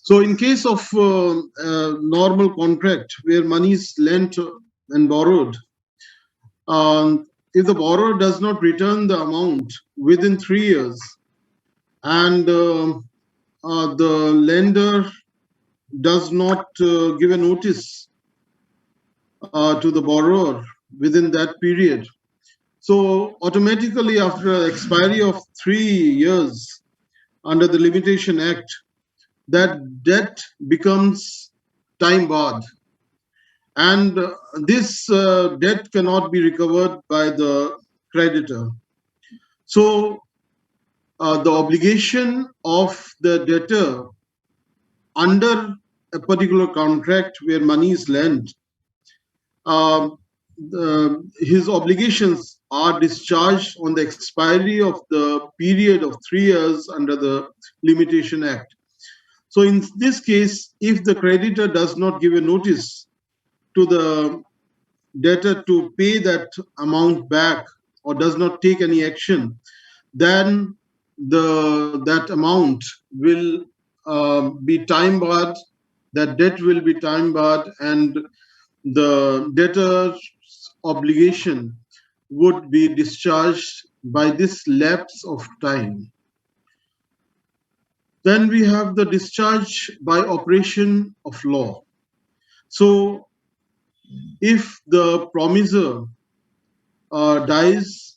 So in case of normal contract where money is lent and borrowed, if the borrower does not return the amount within 3 years, and the lender does not give a notice to the borrower within that period, so automatically after expiry of 3 years under the Limitation Act, that debt becomes time barred, and this debt cannot be recovered by the creditor. So the obligation of the debtor under a particular contract where money is lent, um, his obligations are discharged on the expiry of the period of 3 years under the Limitation Act. So in this case, if the creditor does not give a notice to the debtor to pay that amount back or does not take any action, then that amount will be time barred, that debt will be time barred, and the debtor's obligation would be discharged by this lapse of time. Then we have the discharge by operation of law. So if the promisor dies,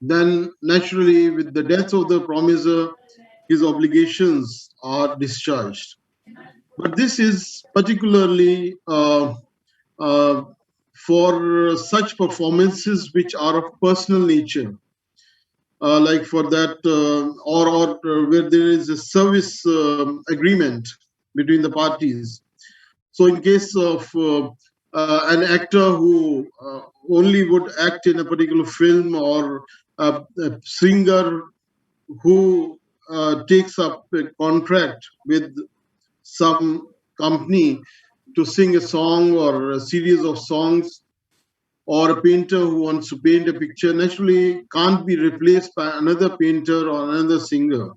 then naturally with the death of the promisor, his obligations are discharged. But this is particularly for such performances which are of personal nature, like for that, or where there is a service agreement between the parties. So in case of an actor who only would act in a particular film, or a singer who takes up a contract with some company to sing a song or a series of songs, or a painter who wants to paint a picture, naturally can't be replaced by another painter or another singer.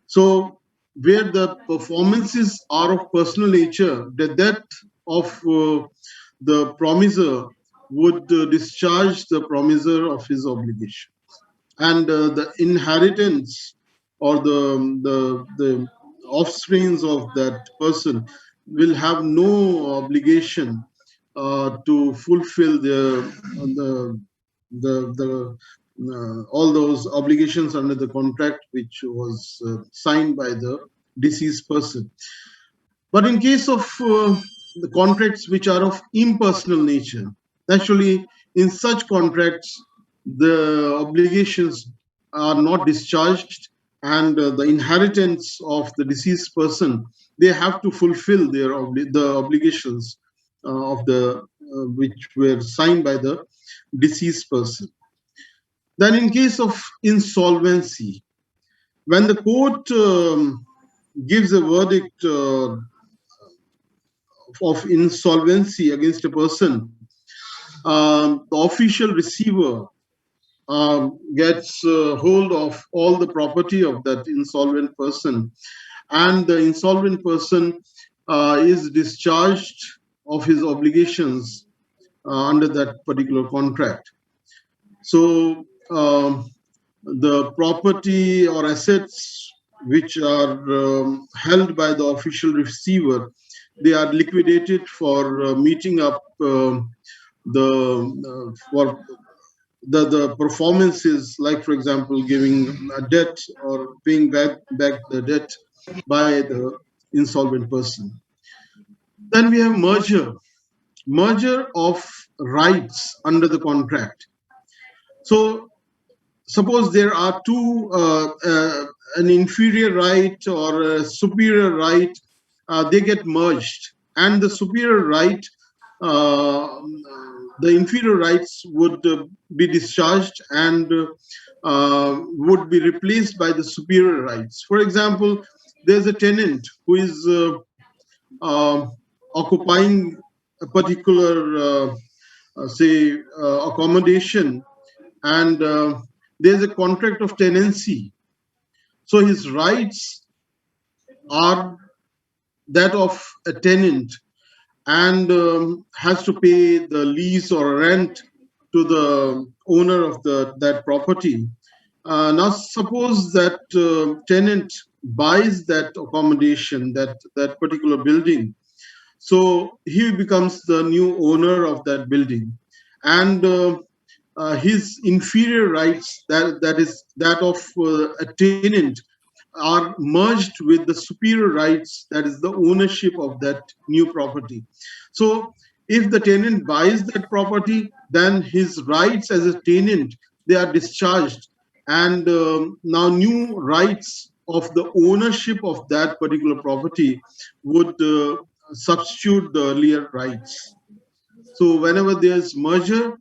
So where the performances are of personal nature, the death of the promisor would discharge the promisor of his obligation, and the inheritance or the offsprings of that person will have no obligation to fulfill the all those obligations under the contract which was signed by the deceased person. But in case of the contracts which are of impersonal nature, naturally in such contracts the obligations are not discharged, and the inheritance of the deceased person, they have to fulfill the obligations of the which were signed by the deceased person. Then in case of insolvency, when the court gives a verdict of insolvency against a person, the official receiver gets hold of all the property of that insolvent person, and the insolvent person is discharged of his obligations under that particular contract. So the property or assets which are held by the official receiver, they are liquidated for meeting up for the performances, like for example giving a debt or paying back the debt by the insolvent person. Then we have merger of rights under the contract. So suppose there are two, an inferior right or a superior right, they get merged, and the superior right, the inferior rights would be discharged and would be replaced by the superior rights. For example, there's a tenant who is uh, occupying a particular, say, accommodation, and there's a contract of tenancy. So his rights are that of a tenant and has to pay the lease or rent to the owner of that property. Now, suppose that tenant buys that accommodation, that particular building, so he becomes the new owner of that building, and his inferior rights, that is that of a tenant, are merged with the superior rights, that is the ownership of that new property. So if the tenant buys that property, then his rights as a tenant, they are discharged, and now new rights of the ownership of that particular property would substitute the earlier rights. So whenever there's merger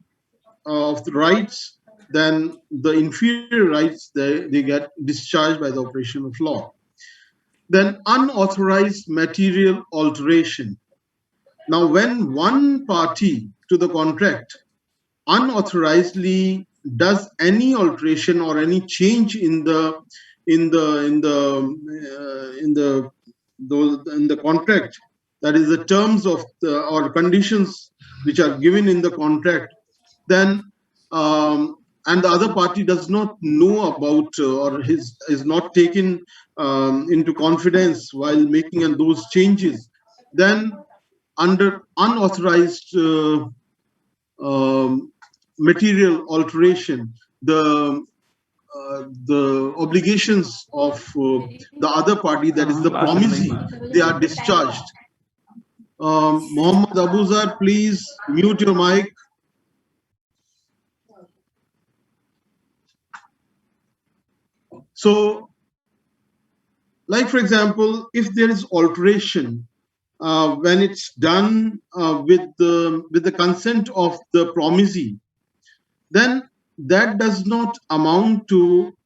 of the rights, then the inferior rights, they get discharged by the operation of law. Then unauthorized material alteration. Now, when one party to the contract unauthorizedly does any alteration or any change in the in the in the in the contract, that is the terms of the or conditions which are given in the contract, then and the other party does not know about or is not taken into confidence while making those changes, then under unauthorized um, material alteration, the obligations of the other party, that is the promisee, they are discharged. Mohammad Abuzar, please mute your mic. So, like for example, if there is alteration when it's done with the consent of the promisee, then that does not amount to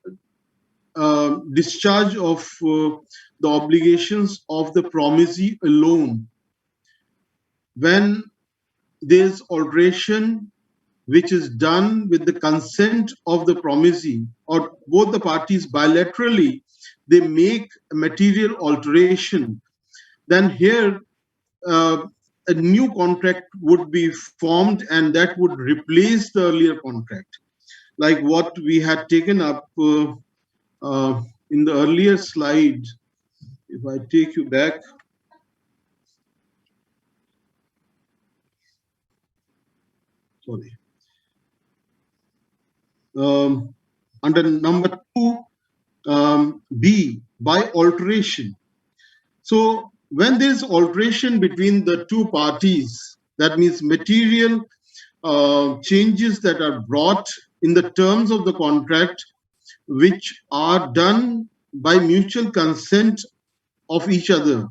discharge of the obligations of the promisee alone. When there's alteration which is done with the consent of the promisee, or both the parties bilaterally, they make a material alteration, then here a new contract would be formed, and that would replace the earlier contract, like what we had taken up in the earlier slide. If I take you back, sorry, under number 2, B, by alteration. So when there is alteration between the two parties, that means material changes that are brought in the terms of the contract, which are done by mutual consent of each other,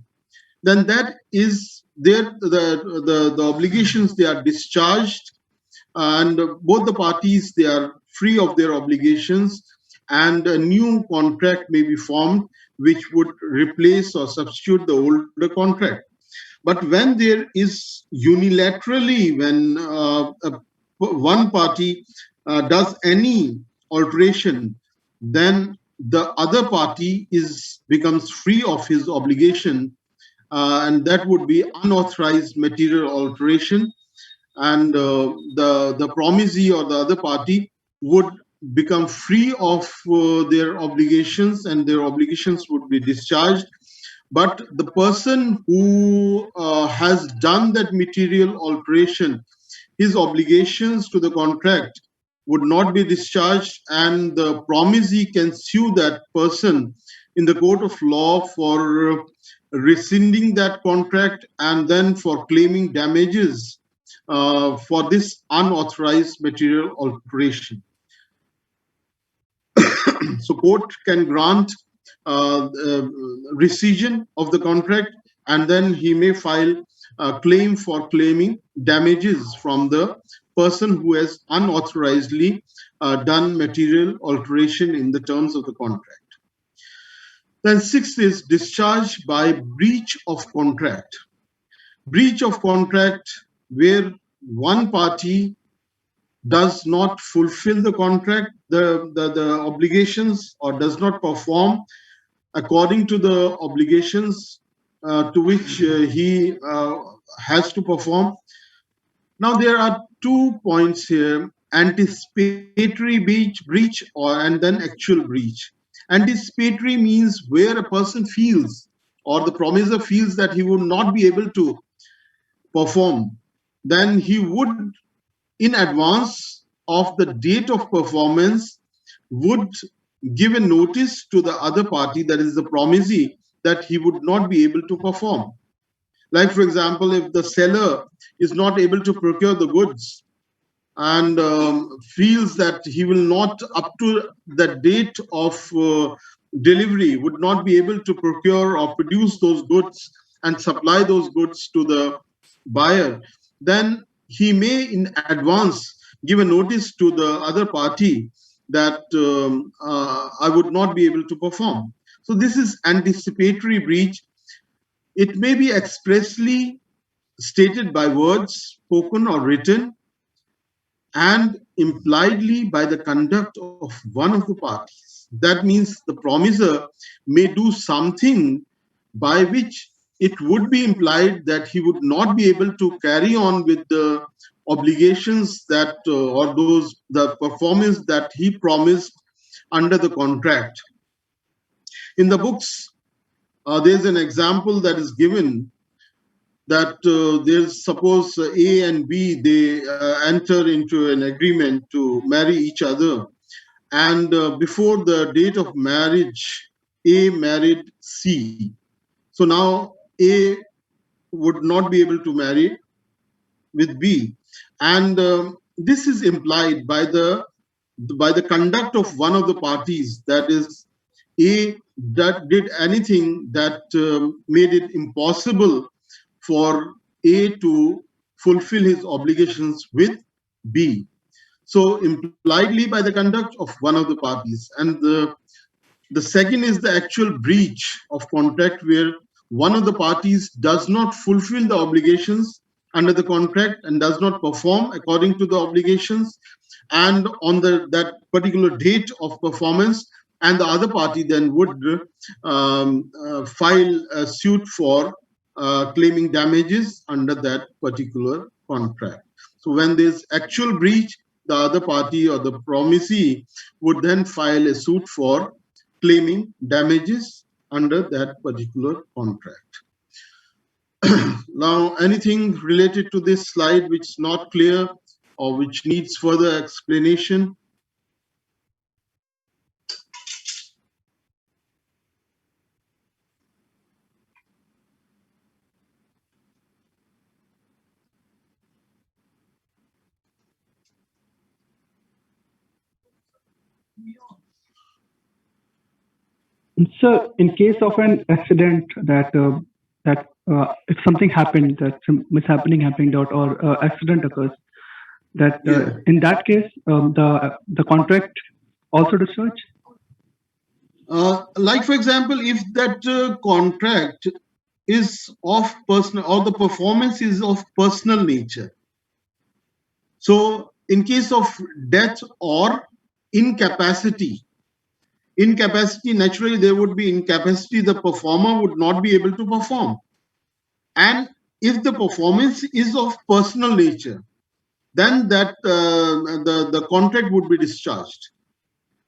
then that is the obligations, they are discharged, and both the parties, they are free of their obligations, and a new contract may be formed which would replace or substitute the older contract. But when there is unilaterally, when one party does any alteration, then the other party becomes free of his obligation, and that would be unauthorized material alteration, and the promisee or the other party would become free of their obligations, and their obligations would be discharged. But the person who has done that material alteration, his obligations to the contract would not be discharged, and the promisee can sue that person in the court of law for rescinding that contract, and then for claiming damages for this unauthorized material alteration. So court can grant rescission of the contract, and then he may file a claim for claiming damages from the person who has unauthorizedly done material alteration in the terms of the contract. Then 6th is discharge by breach of contract. Breach of contract, where one party does not fulfill the contract, the obligations, or does not perform according to the obligations to which he has to perform. Now, there are 2 points here: anticipatory breach and then actual breach. Anticipatory means where a person feels or the promiser feels that he would not be able to perform, then he would, in advance of the date of performance, would give a notice to the other party, that is the promisee, that he would not be able to perform. Like, for example, if the seller is not able to procure the goods and feels that he will not, up to the date of delivery, would not be able to procure or produce those goods and supply those goods to the buyer, then he may in advance give a notice to the other party that I would not be able to perform. So this is anticipatory breach. It may be expressly stated by words, spoken or written, and impliedly by the conduct of one of the parties. That means the promiser may do something by which it would be implied that he would not be able to carry on with the obligations that or those the performance that he promised under the contract. In the books, there's an example that is given that there's suppose A and B, they enter into an agreement to marry each other, and before the date of marriage, A married C. So now A would not be able to marry with B, and this is implied by the conduct of one of the parties, that is A, that did anything that made it impossible for A to fulfill his obligations with B. So impliedly by the conduct of one of the parties. And the second is the actual breach of contract, where one of the parties does not fulfill the obligations under the contract and does not perform according to the obligations, and on that particular date of performance, and the other party then would file a suit for claiming damages under that particular contract. So when there's actual breach, the other party or the promisee would then file a suit for claiming damages under that particular contract. Now, anything related to this slide which is not clear or which needs further explanation? So, in case of an accident if something happened, that some mishappening happened, or accident occurs, that Yeah. in that case the contract also discharge. Like, for example, if that contract is of personal, or the performance is of personal nature. So in case of death or incapacity, naturally there would be incapacity, the performer would not be able to perform. And if the performance is of personal nature, then that the contract would be discharged.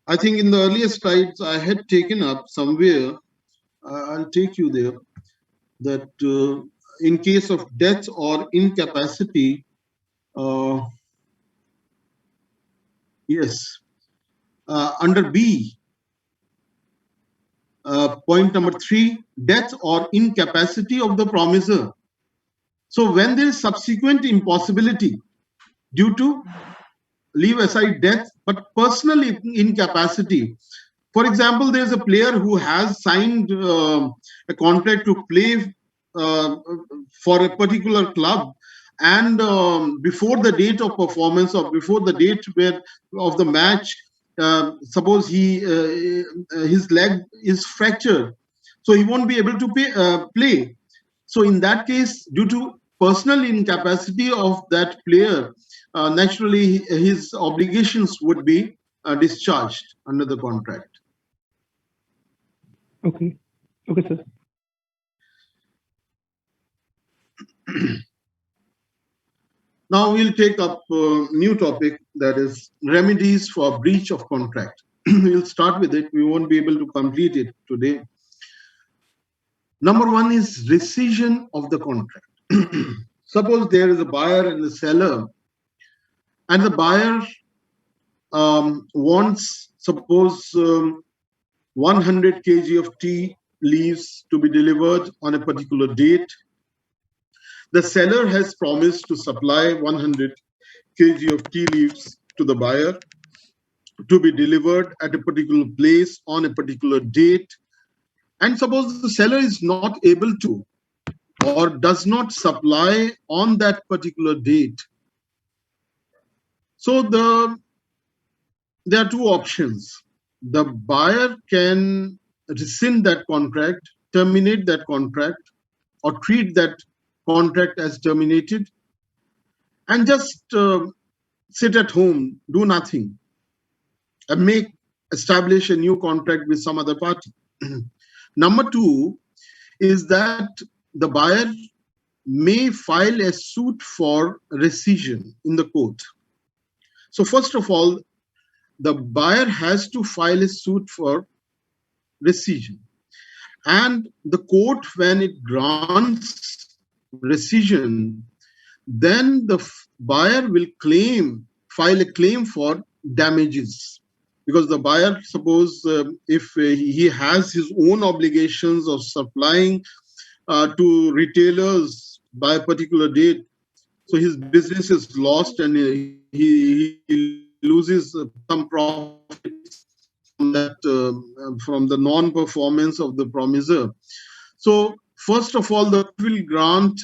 I think in the earlier slides I had taken up somewhere, I'll take you there, that in case of death or incapacity, yes, under B, point number 3, death or incapacity of the promiser. So when there is subsequent impossibility due to, leave aside death, but personal incapacity. For example, there's a player who has signed a contract to play for a particular club, and before the date of performance or before the date of the match, suppose his leg is fractured, so he won't be able to play. So in that case, due to personal incapacity of that player, naturally his obligations would be discharged under the contract. Okay. Okay, sir. Now we'll take up a new topic, that is remedies for breach of contract. We'll start with it. We won't be able to complete it today. Number one is rescission of the contract. Suppose there is a buyer and a seller, and the buyer wants, suppose, 100 kg of tea leaves to be delivered on a particular date. The seller has promised to supply 100 kg of tea leaves to the buyer to be delivered at a particular place on a particular date. And suppose the seller is not able to or does not supply on that particular date. So there are two options. The buyer can rescind that contract, terminate that contract, or treat that contract as terminated, and just sit at home, do nothing, and establish a new contract with some other party. Number two is that the buyer may file a suit for rescission in the court. So first of all, the buyer has to file a suit for rescission. And the court, when it grants rescission, then the buyer will file a claim for damages. Because the buyer, suppose if he has his own obligations of supplying to retailers by a particular date, so his business is lost and he loses some profits from that from the non-performance of the promisor. So first of all, the court will grant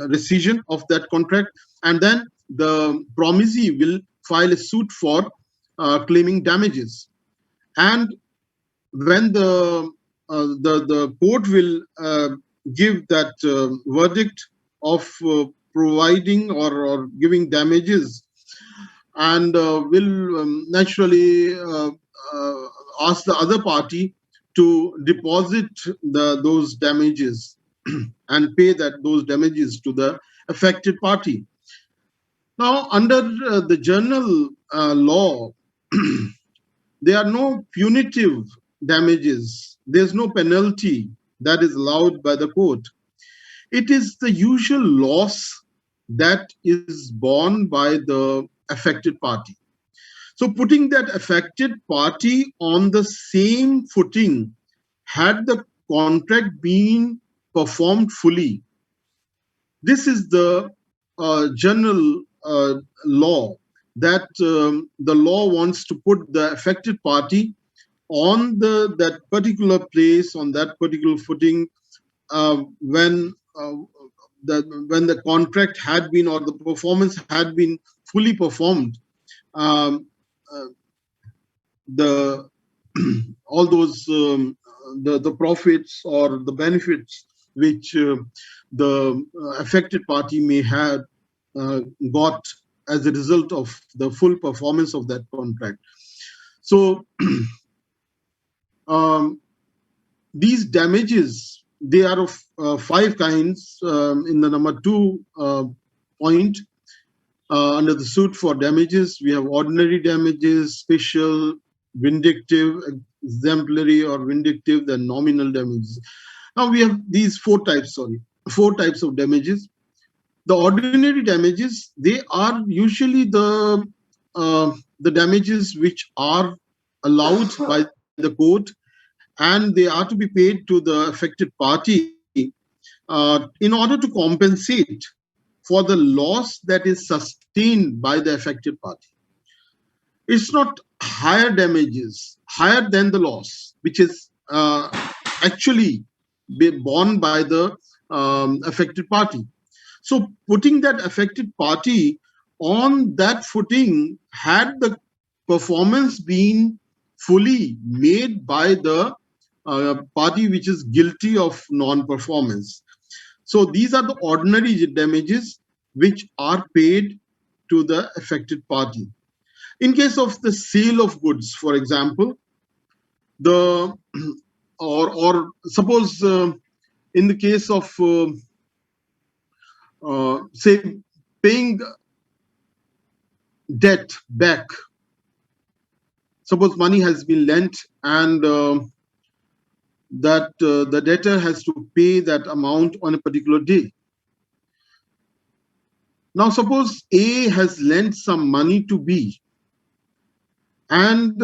rescission of that contract, and then the promisee will file a suit for claiming damages. And when the court will give that verdict of providing or giving damages, and will naturally ask the other party to deposit those damages and pay those damages to the affected party. Now, under the general law, there are no punitive damages. There's no penalty that is allowed by the court. It is the usual loss that is borne by the affected party. So putting that affected party on the same footing, had the contract been performed fully. This is the general law, that the law wants to put the affected party on that particular place, on that particular footing, when the contract had been, or the performance had been fully performed. All those the profits or the benefits which the affected party may have got as a result of the full performance of that contract. So these damages, they are of 5 kinds in the number 2 point. Under the suit for damages, we have ordinary damages, special, vindictive, exemplary or vindictive, then nominal damages. Now we have these 4 types of damages. The ordinary damages, they are usually the damages which are allowed by the court, and they are to be paid to the affected party in order to compensate for the loss that is sustained by the affected party. It's not higher damages, higher than the loss, which is actually borne by the affected party. So putting that affected party on that footing, had the performance been fully made by the party which is guilty of non-performance. So these are the ordinary damages which are paid to the affected party. In case of the sale of goods, for example, the or suppose in the case of say paying debt back, suppose money has been lent and that the debtor has to pay that amount on a particular day. Now suppose A has lent some money to B, and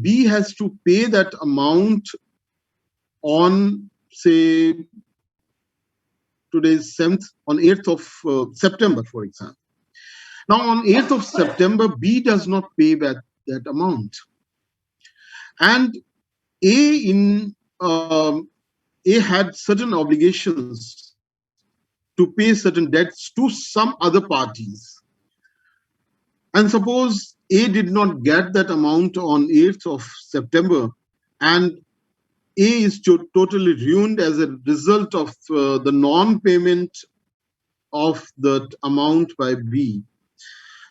B has to pay that amount on, say, today's 7th, on 8th of September, for example. Now on 8th of September, B does not pay back that amount. And A had certain obligations to pay certain debts to some other parties. And suppose A did not get that amount on 8th of September, and A is totally ruined as a result of the non-payment of the amount by B.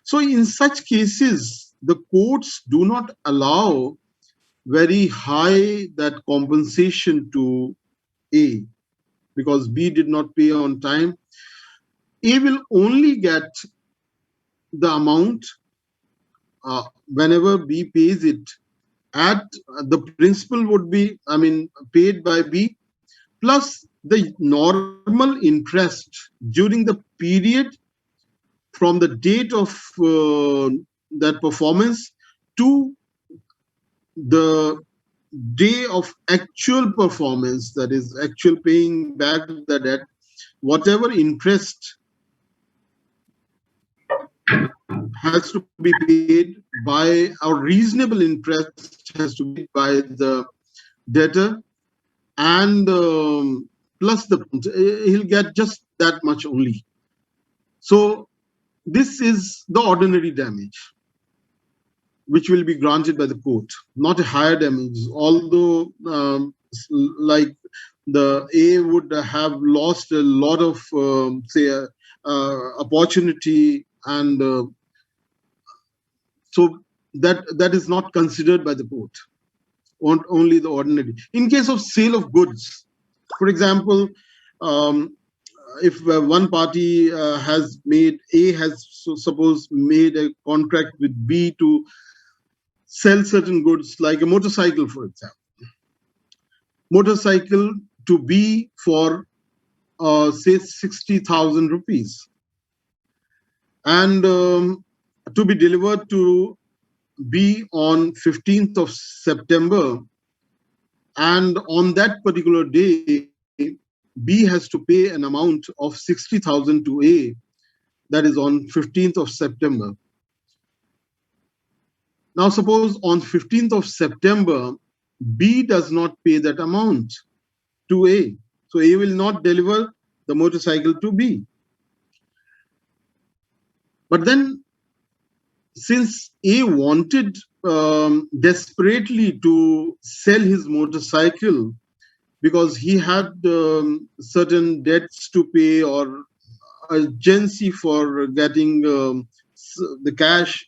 So in such cases, the courts do not allow very high that compensation to A, because B did not pay on time. A will only get the amount whenever B pays it at the principal would be, paid by B, plus the normal interest during the period from the date of that performance to the day of actual performance, that is actual paying back the debt, whatever interest has to be paid by, or reasonable interest has to be by the debtor, and plus he'll get just that much only. So this is the ordinary damage which will be granted by the court, not a higher damage, although like the A would have lost a lot of say opportunity, and so that is not considered by the court, only the ordinary. In case of sale of goods, for example, if one party has made, A has suppose made a contract with B to sell certain goods, like a motorcycle, for example, motorcycle to B for say 60,000 rupees, and to be delivered to B on 15th of September, and on that particular day B has to pay an amount of 60,000 to A, that is on 15th of September. Now suppose on 15th of September B does not pay that amount to A, so A will not deliver the motorcycle to B. But then, since A wanted desperately to sell his motorcycle because he had certain debts to pay or urgency for getting the cash,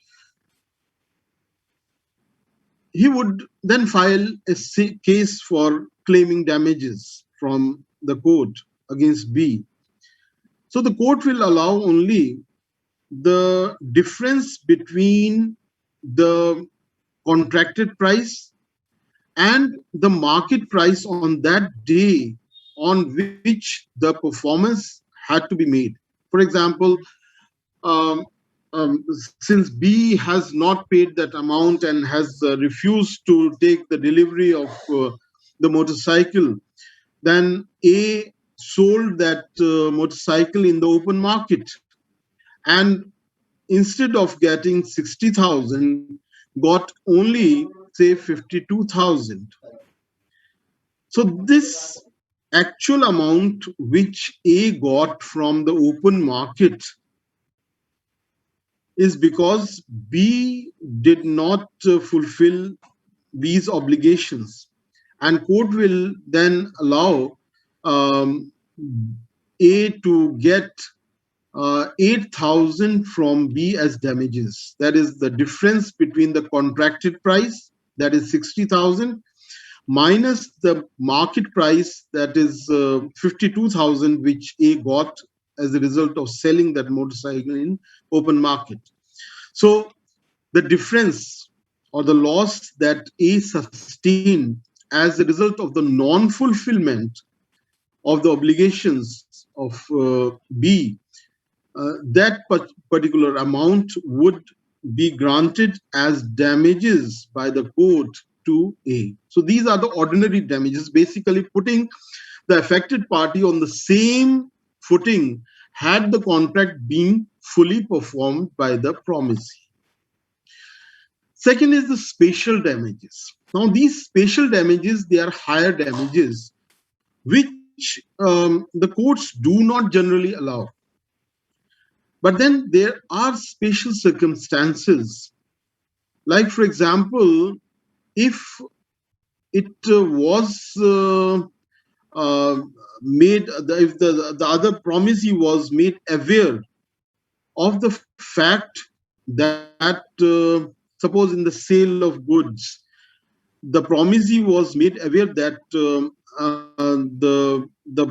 he would then file a case for claiming damages from the court against B. So the court will allow only the difference between the contracted price and the market price on that day on which the performance had to be made. For example, since B has not paid that amount and has refused to take the delivery of the motorcycle, then A sold that motorcycle in the open market, and instead of getting 60,000, got only, say, 52,000. So this actual amount which A got from the open market is because B did not fulfill B's obligations, and court will then allow A to get 8,000 from B as damages. That is the difference between the contracted price, that is 60,000, minus the market price, that is 52,000, which A got as a result of selling that motorcycle in open market. So the difference or the loss that A sustained as a result of the non-fulfillment of the obligations of B, that particular amount would be granted as damages by the court to A. So these are the ordinary damages, basically putting the affected party on the same footing had the contract been fully performed by the promisee. Second is the spatial damages. Now, these spatial damages, they are higher damages, which the courts do not generally allow. But then there are special circumstances, like, for example, if it was made, if the other promisee was made aware of the fact that, suppose in the sale of goods, the promisee was made aware that the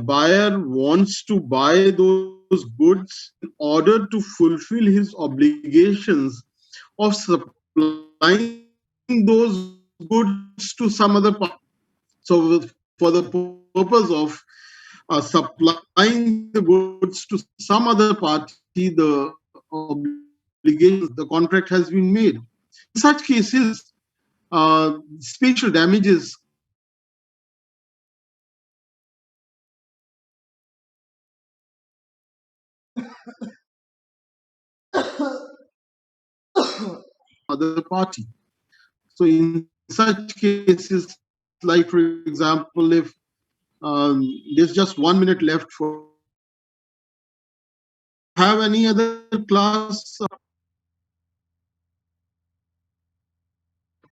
buyer wants to buy those goods in order to fulfill his obligations of supplying those goods to some other party. So for the purpose of supplying the goods to some other party, the obligations, the contract has been made. In such cases, spatial damages other party. So in such cases, like, for example, if there's just 1 minute left for, have any other class